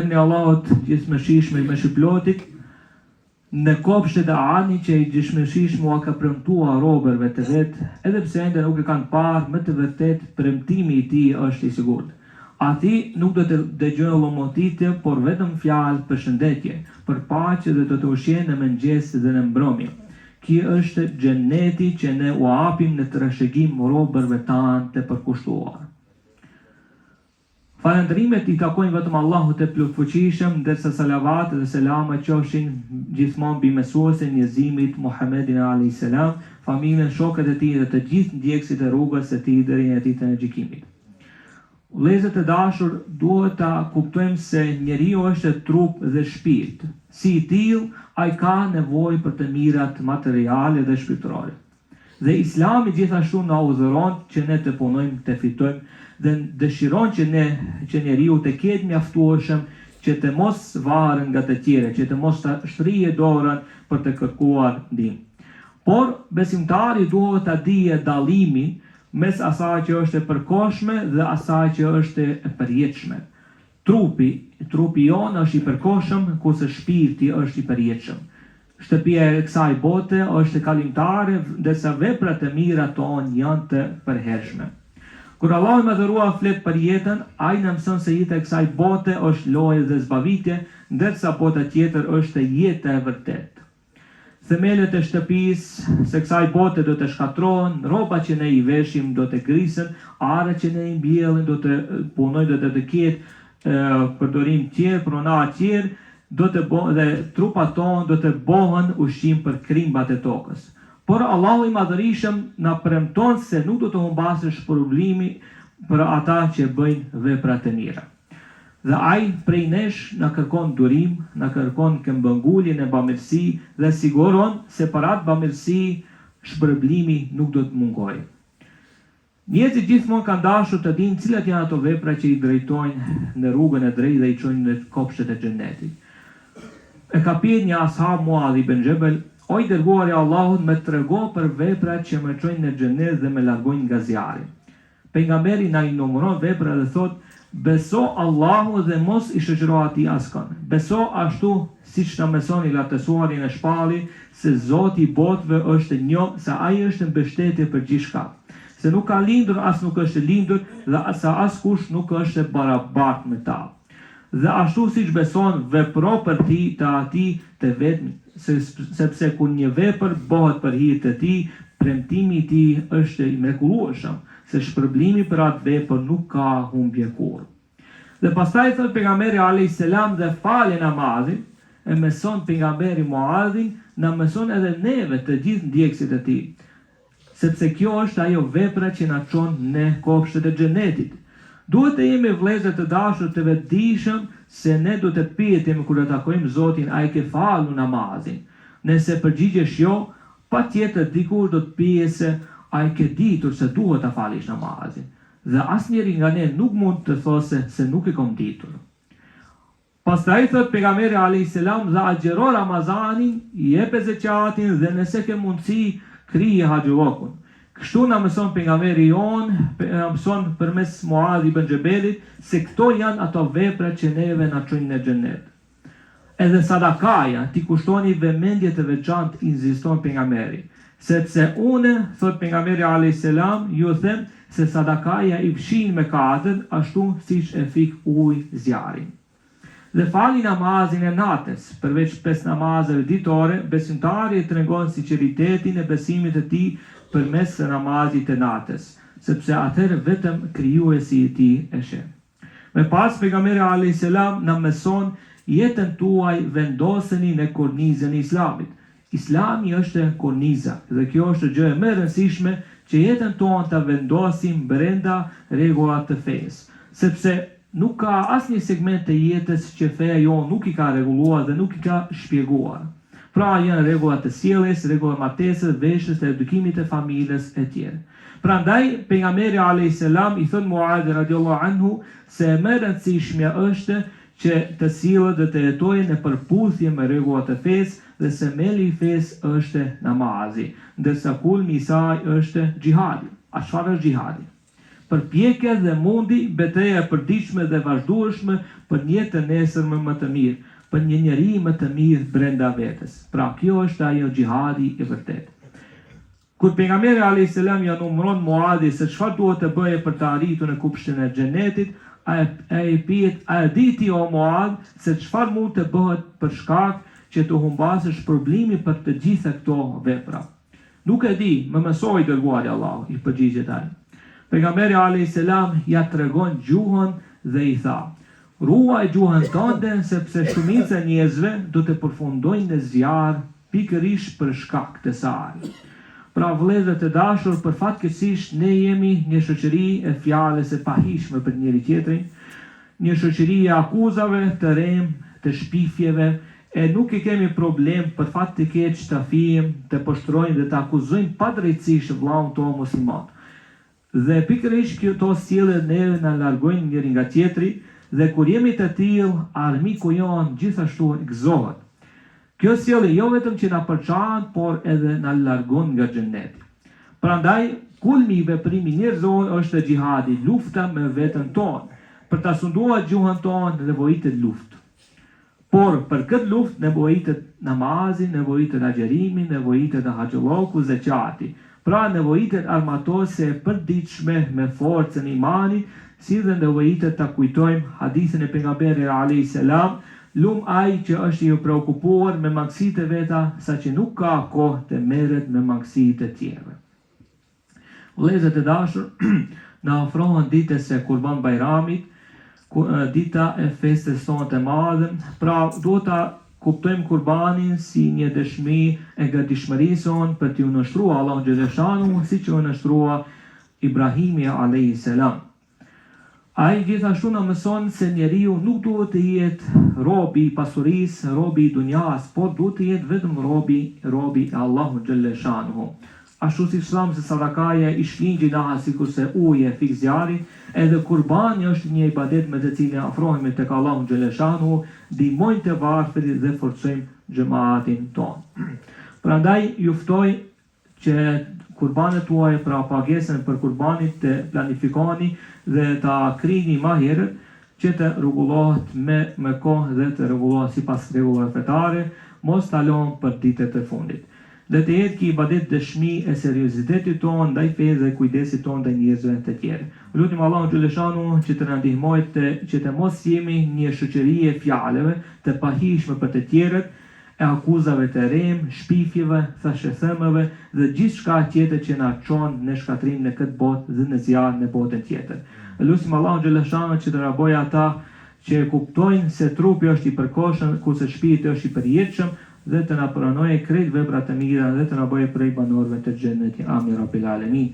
Në Allahot gjithëmëshishme me shplotit, në kopshtet e ani që i gjithëmëshishme ua ka premtua robërve të vetë, edhe pse ende nuk e kanë parë, më të vërtet premtimi i tij është i sigurt. Ati nuk do të dëgjojnë lomotitje, por vetëm fjalë për shëndetje, për paqe dhe të ushqejnë në mëngjes dhe në mbrëmje. Ky është xheneti që ne u japim në trashëgim robërve tanë të përkushtuar. Falëndrimet i takojnë vetëm Allahut të plotfuqishëm, ndërsa salavat dhe selama qofshin gjithmonë mbi mësuesin e njerëzimit Muhammedin alayhis salam, familjen, shokët e tij dhe të gjithë ndjekësit e rrugës së tij deri në ditën e gjykimit. Vëllezër të dashur, duhet ta kuptojmë se njeriu është trup dhe shpirt. Si i tillë, ai ka nevojë për të mirat materiale dhe shpirtërore. Dhe Islami gjithashtu na udhëron që ne të punojmë, të fitojmë dhe dëshiron që njeriu të ketë mjaftueshëm që të mos varen nga të tjerë, që të mos të shtrije dorën për të kërkuar ndihmë. Por besimtari duhet ta dijë dallimin mes asaj që është e përkohshme dhe asaj që është e përjetshme. Trupi jonë është i përkohshëm, kurse shpirti është i përjetshëm. Shtëpia e kësaj bote është kalimtare, ndërsa veprat e mira tonë janë të përhershme. Kur Allahu i Madhëruar flet për jetën, ai na mëson se jeta e kësaj bote është lojë dhe zbavitje, ndërsa bota tjetër është jeta e vërtetë. Themelët e shtëpisë së kësaj bote do të shkatrohen, rroba që ne i veshim do të grisen, arët që ne i mbjellin do të punojnë, do të ketë përdorim tjerë, pronara tjerë, dhe trupat tonë do të bëhen ushqim për krimbat e tokës. Por Allahu i Madhërisëm na premton se nuk do të humbasë shpërblimi për ata që bëjnë vepra të mira. Dhe ai prej nesh na kërkon durim, na kërkon këmbëngulje në bamirësi dhe siguron se për atë bamirësi shpërblimi nuk do të mungojë. Njerëzit gjithmonë kanë dashur të dinë cilat janë ato vepra që i drejtojnë në rrugën e drejtë dhe i çojnë në kopshtet e xhenetit. E ka pyet një ashab Muadh ibn Jabal: "O i dërguari i Allahut, më trego për veprat që më çojnë në xhenet dhe më largojnë nga zjarri." Pejgamberi na i numëron veprat dhe thotë: "Beso Allahu dhe mos i shoqëro atij askën. Beso ashtu siç na mësoni latësuari në shpalli se Zoti i botëve është një, se ai është mbështetje për gjithçka. Se nuk ka lindur as nuk është lindur dhe sa askush nuk është barabartë me ta. Dhe ashtu siç beson, vepro për ti të atij të vetëm, sepse kur një vepër bëhet për hir të tij, premtimi i tij është i mrekullueshëm, se shpërblimi për atë vepër nuk ka humbje kurrë." Dhe pastaj thot pejgamberi alayhis salam, dhe falje namazin, e mëson pejgamberi Muadhin, na mëson edhe neve të gjithë ndjekësit e tij, sepse kjo është ajo vepra që na çon në kopshtet e xhenetit. Duhet të jemi vëllezër të dashur të vetëdijshëm se ne do të pyetemi kur të takojmë Zotin: "A e ke falur namazin?" Nëse përgjigjesh jo, patjetër dikur do të pyet se a e ke ditur se duhet ta falish namazin. Dhe asnjëri nga ne nuk mund të thosë se nuk e kam ditur. Pastaj thot pejgamberi alayhis salam: "Dhe agjëro Ramazanin, jep zakatin dhe nëse ke mundësi, krije haxhullokun." Kështu na mëson pejgamberi jon, na mëson përmes Muadh ibn Jabalit se këto janë ato vepra që neve na çojnë në xhenet. Edhe sadakaja, ti kushtoni vëmendje të veçantë, inziston pejgamberi, sepse unë, thot pejgamberi alayhis salam, ju them se sadakaja i fshin mëkatet ashtu siç e fik ujë zjarrin. Dhe fali namazin e natës, përveç 5 namazeve ditore, besimtari tregon sinqeritetin e besimit të tij përmes namazit të natës, sepse atëherë vetëm krijuesi i tij e sheh. Me pas pejgamberi alayhis salam na mëson: jetën tuaj vendoseni në kornizën e Islamit. Islami është korniza dhe kjo është gjë e më e rëndësishme që jetën tonë ta vendosim brenda rregullat të fesë, sepse nuk ka asnjë segment të jetës që feja jonë nuk i ka rregulluar dhe nuk i ka shpjeguar. Pra janë rregullat e sjelljes, rregullat e martesës, veshjes, të edukimit të familjes e tjerë. Prandaj pejgamberi alayhis salam i thon Muadh radhiyallahu anhu se e më e rëndësishmja është që të sillet dhe të jetojë në përputhje me rregullat e fesë dhe themeli i fesë është namazi, ndërsa kulmi i saj është xhihadi. A çfarë është xhihadi? Përpjekja dhe mundi, betejë e përditshme dhe vazhdueshme për një jetë të nesërme më të mirë, për një njeri më të mirë brenda vetes. Pra kjo është ajo xhihadi i vërtet. Kur pejgamberi alayhis salam ja numëron Muadhi se çfarë duhet të bëje për të arritur në kupshtin e xhenetit, ai pyet, a di ti o Muadh se çfarë mund të bëhet për shkak që të humbasësh problemi për të gjitha këto vepra? Nuk e di, më mësoi dërguari i Allahut, i përgjigjet ai. Pejgamberi alayhis salam ja tregon gjuhën dhe i tha: ruaj gjuhën tënde sepse shumica e njerëzve do të përfundojnë në zjarr pikërisht për shkak të saj. Pra vëllezër të dashur, për fatkeqësisht ne jemi një shoqëri e fjalës e pahishme për njëri tjetrin, një shoqëri e akuzave, të rem, të shpifjeve, e nuk i kemi problem për fat të keq të afijim, të poshtrojnë dhe të akuzojnë padrejtësisht vëllain tonë musliman. Dhe pikërisht këto sjellje neve na largojnë njëri nga tjetri, dhe kur jemi të tillë, armiku jon gjithashtu gëzohet. Kjo sjellje jo vetëm që na përçan, por edhe na largon nga xheneti. Prandaj, kulmi i veprimit njerëzor është xhihadi, lufta me veten tonë. Për ta sunduar gjuhën tonë nevojitet luftë. Por për këtë luftë nevojitet namazi, nevojitet agjerimi, nevojitet haxholloku, zeqati. Pra nevojitet armatose e përditshme me forcën e imanit, si dhe nevojitet ta kujtojmë hadithin e pejgamberit alayhis salam, lum ai që është i preokupuar me mangësitë e veta, saqë nuk ka kohë të merret me mangësitë e tjerëve. Vëllezër të dashur, na ofrohen ditës së Kurban Bayramit, dita e festës tonë të madhe, pra duhet ta kuptojmë kurbanin si një dëshmi e gatishmërisë sonë për t'u nështruar Allahu xhaleshanu, siç u nështrua Ibrahimi alayhis salam. Ai gjithashtu na mëson se njeriu nuk duhet të jetë robi i pasurisë, robi i dunjas, por duhet të jetë vetëm robi i Allahu xhaleshanu. Ashtu si thëmë se sadakaja i shlingjë naha sikurse uji e fik zjarrin, edhe kurbani është një ibadet me të cilin afrohemi tek Allahu xhaleshanu, ndihmojmë të varfërit dhe forcojmë xhamatin tonë. Prandaj ju ftoj që kurbanet tuaja, pra pagesën për kurbanit të planifikoni dhe ta krijini më herët, që të rregullohet me kohë dhe të rregullohet sipas rregullave fetare, mos ta lëm për ditët e fundit. Dhe të jetë ki ibadet dëshmi e seriozitetit tonë ndaj fesë dhe kujdesit tonë ndaj njerëzve të tjerë. Lutim Allahun xhaleshanu që të na ndihmojë që të mos jemi një shoqëri e fjalëve të pahishme për të tjerët, e akuzave të rem, shpifjeve, thashëthëmeve dhe gjithçka tjetër që na çon në shkatrim në këtë botë dhe në zjarr në botën tjetër. Lutim Allahun xhaleshanu që të na bëjë ata që kuptojnë se trupi është i përkohshëm, kurse shpirti është i përjetshëm, dhe të na pranojë krejt veprat e mira dhe të na bëjë prej banorëve të xhenetit. Amin rabbil alamin.